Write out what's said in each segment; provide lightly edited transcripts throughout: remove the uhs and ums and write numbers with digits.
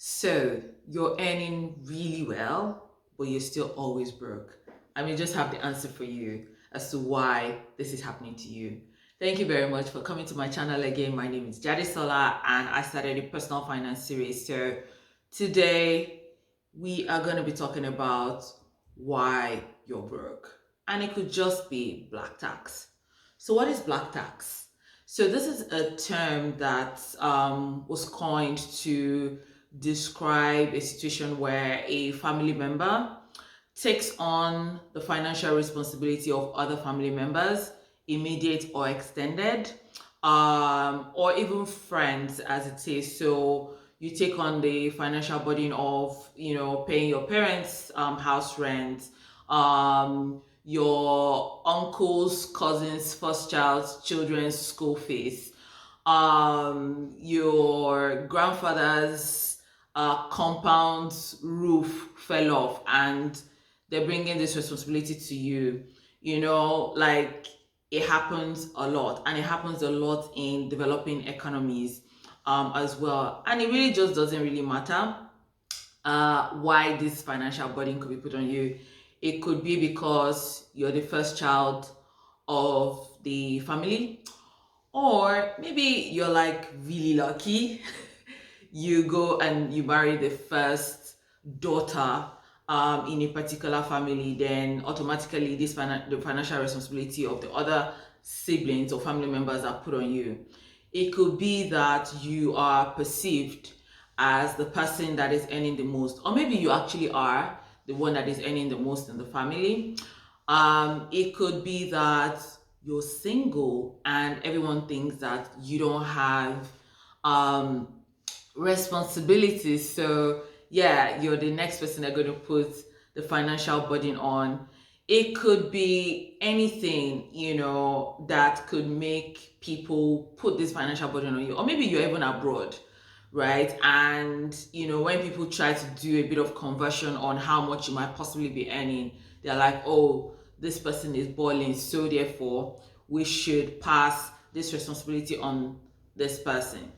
So you're earning really well, but you're still always broke. I mean, just have the answer for you as to why this is happening to you. Thank you very much for coming to my channel again. My name is Jadisola and I started a personal finance series. So today we are going to be talking about why you're broke. And it could just be black tax. So what is black tax? So this is a term that was coined to describe a situation where a family member takes on the financial responsibility of other family members, immediate or extended, or even friends, as it is. So you take on the financial burden of, paying your parents' house rent, your uncle's, cousins, first child's children's school fees, your grandfather's compound roof fell off and they're bringing this responsibility to you. Like, it happens a lot, and it happens a lot in developing economies as well. And it really just doesn't really matter why this financial burden could be put on you. It could be because you're the first child of the family, or maybe you're like really lucky. You go and you marry the first daughter in a particular family, then automatically the financial responsibility of the other siblings or family members are put on you. It could be that you are perceived as the person that is earning the most, or maybe you actually are the one that is earning the most in the family. It could be that you're single and everyone thinks that you don't have responsibilities. So yeah, you're the next person they're going to put the financial burden on. It could be anything, that could make people put this financial burden on you. Or maybe you're even abroad, right? And, when people try to do a bit of conversion on how much you might possibly be earning, they're like, oh, this person is balling, so therefore we should pass this responsibility on this person.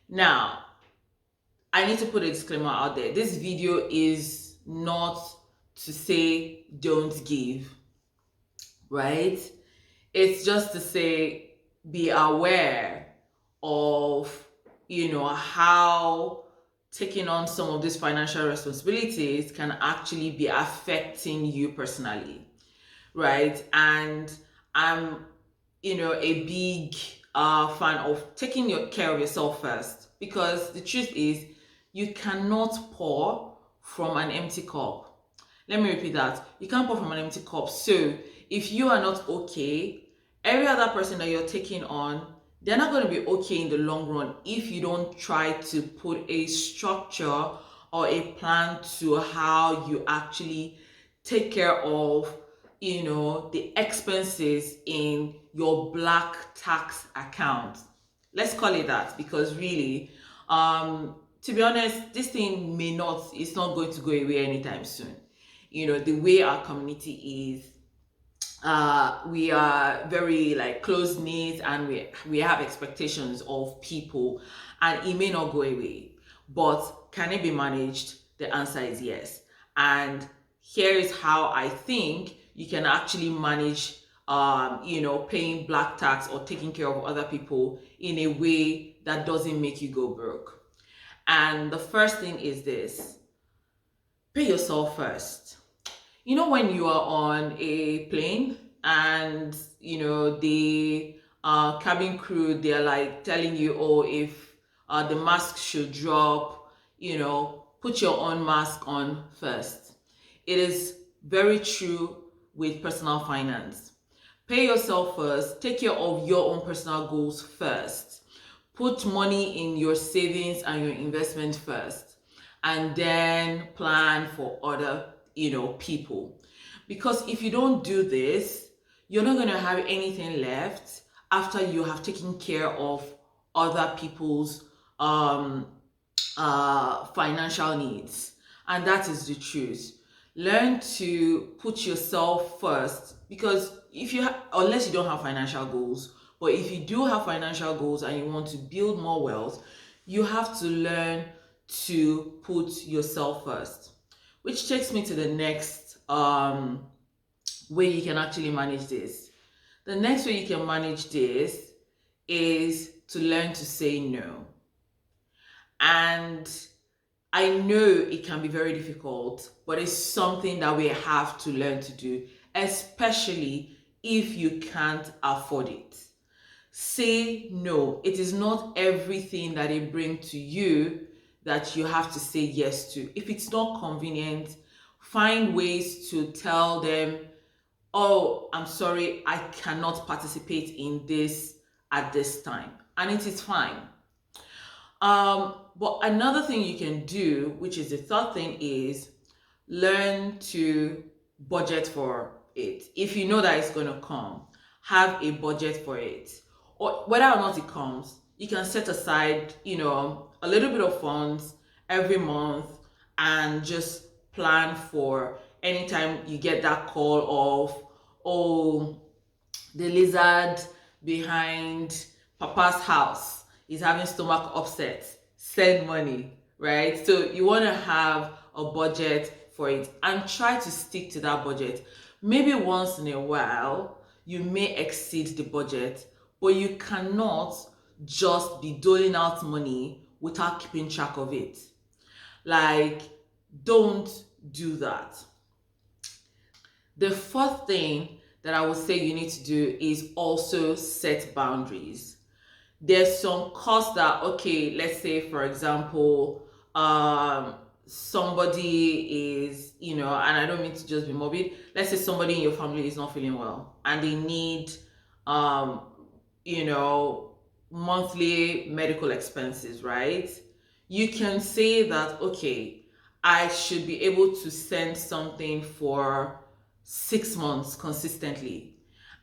Now, I need to put a disclaimer out there. This video is not to say don't give, right? It's just to say be aware of, how taking on some of these financial responsibilities can actually be affecting you personally, right? And I'm, a big fan of taking care of yourself first, because the truth is you cannot pour from an empty cup. Let me repeat that. You can't pour from an empty cup. So if you are not okay, every other person that you're taking on, they're not going to be okay in the long run if you don't try to put a structure or a plan to how you actually take care of, the expenses in your black tax account. Let's call it that, because really, to be honest, this thing it's not going to go away anytime soon. The way our community is, we are very like close knit, and we have expectations of people, and it may not go away. But can it be managed? The answer is yes. And here is how I think you can actually manage paying black tax or taking care of other people in a way that doesn't make you go broke. And the first thing is this: pay yourself first. When you are on a plane and the cabin crew, they're like telling you, oh, if the mask should drop, put your own mask on first. It is very true with personal finance. Pay yourself first. Take care of your own personal goals first. Put money in your savings and your investment first, and then plan for other people. Because if you don't do this, you're not going to have anything left after you have taken care of other people's financial needs. And that is the truth. Learn to put yourself first, because unless you don't have financial goals, but if you do have financial goals and you want to build more wealth, you have to learn to put yourself first. Which takes me to the next way you can actually manage this. The next way you can manage this is to learn to say no. And I know it can be very difficult, but it's something that we have to learn to do, especially if you can't afford it. Say no. It is not everything that they bring to you that you have to say yes to. If it's not convenient, find ways to tell them, oh, I'm sorry, I cannot participate in this at this time. And it is fine. But another thing you can do, which is the third thing, is learn to budget for it. If you know that it's going to come, have a budget for it. Or whether or not it comes, you can set aside, a little bit of funds every month and just plan for anytime you get that call of, oh, the lizard behind Papa's house is having stomach upset, send money, right? So you want to have a budget for it and try to stick to that budget. Maybe once in a while you may exceed the budget, but you cannot just be doling out money without keeping track of it. Like, don't do that. The fourth thing that I would say you need to do is also set boundaries. There's some costs that, okay, let's say, for example, somebody is, and I don't mean to just be morbid, let's say somebody in your family is not feeling well and they need, monthly medical expenses, right? You can say that, okay, I should be able to send something for 6 months consistently,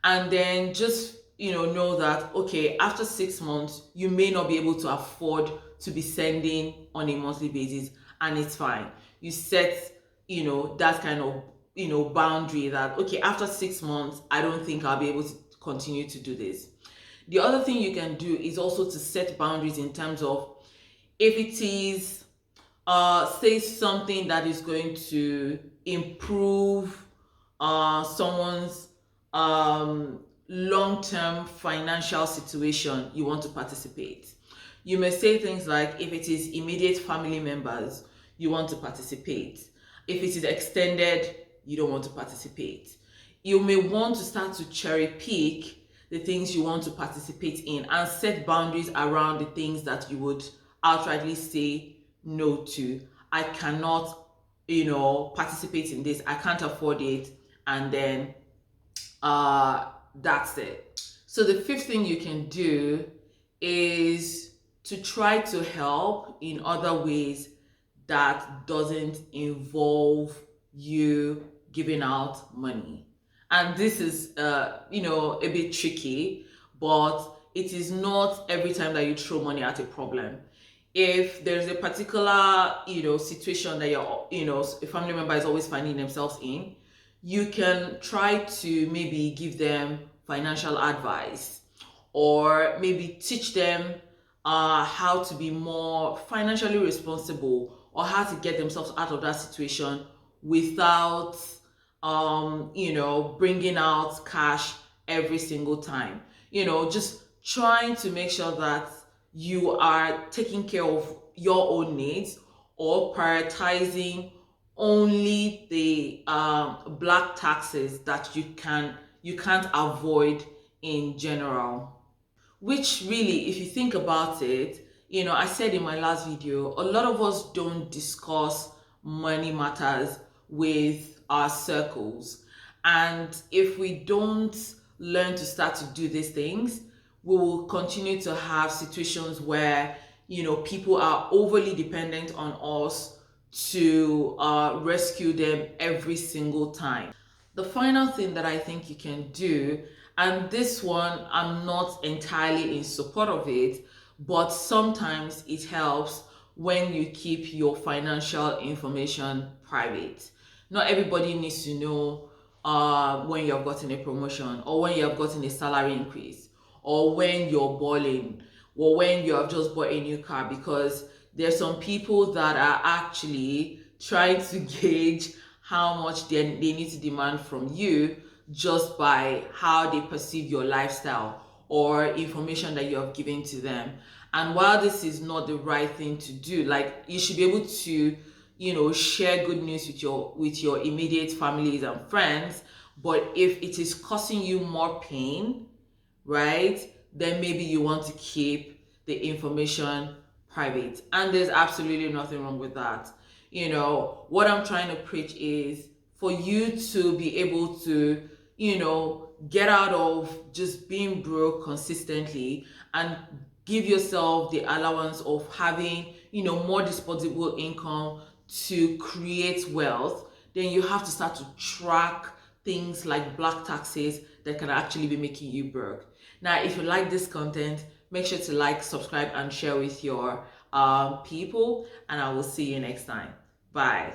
and then just know that, okay, after 6 months you may not be able to afford to be sending on a monthly basis, and it's fine. You set that kind of boundary that, okay, after 6 months I don't think I'll be able to continue to do this. The other thing you can do is also to set boundaries in terms of, if it is say something that is going to improve someone's long-term financial situation, you want to participate. You may say things like, if it is immediate family members, you want to participate. If it is extended, you don't want to participate. You may want to start to cherry pick the things you want to participate in and set boundaries around the things that you would outrightly say no to. I cannot, participate in this. I can't afford it. And then that's it. So the fifth thing you can do is to try to help in other ways that doesn't involve you giving out money. And this is a bit tricky, but it is not every time that you throw money at a problem. If there's a particular situation that a family member is always finding themselves in, you can try to maybe give them financial advice, or maybe teach them how to be more financially responsible, or how to get themselves out of that situation without bringing out cash every single time. Just trying to make sure that you are taking care of your own needs, or prioritizing only the black taxes that you can't avoid in general. Which really, if you think about it, I said in my last video, a lot of us don't discuss money matters with our circles. And if we don't learn to start to do these things, we will continue to have situations where, people are overly dependent on us to rescue them every single time. The final thing that I think you can do, and this one I'm not entirely in support of it, but sometimes it helps when you keep your financial information private. Not everybody needs to know when you have gotten a promotion, or when you have gotten a salary increase, or when you're balling, or when you have just bought a new car, because There's some people that are actually trying to gauge how much they need to demand from you just by how they perceive your lifestyle or information that you have given to them. And while this is not the right thing to do, like, you should be able to, share good news with your immediate families and friends. But if it is causing you more pain, right, then maybe you want to keep the information private. And there's absolutely nothing wrong with that. What I'm trying to preach is for you to be able to, get out of just being broke consistently and give yourself the allowance of having, more disposable income to create wealth. Then you have to start to track things like black taxes that can actually be making you broke. Now, if you like this content, make sure to like, subscribe, and share with your people. And I will see you next time. Bye.